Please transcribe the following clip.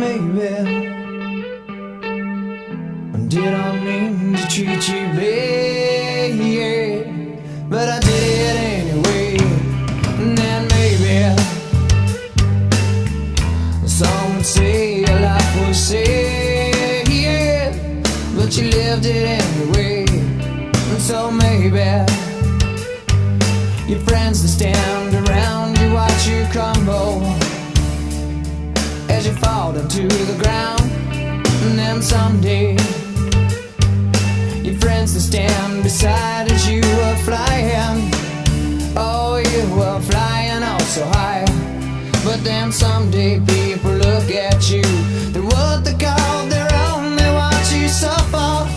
baby, did I mean to treat you bad? But I did it anyway. And then maybe some would say your life was sad, but you lived it anyway. And so maybe your friends that stand around you watch you crumble as you fall down to the ground. And then someday your friends that stand beside as you were flying, oh, you were flying oh so high. But then someday,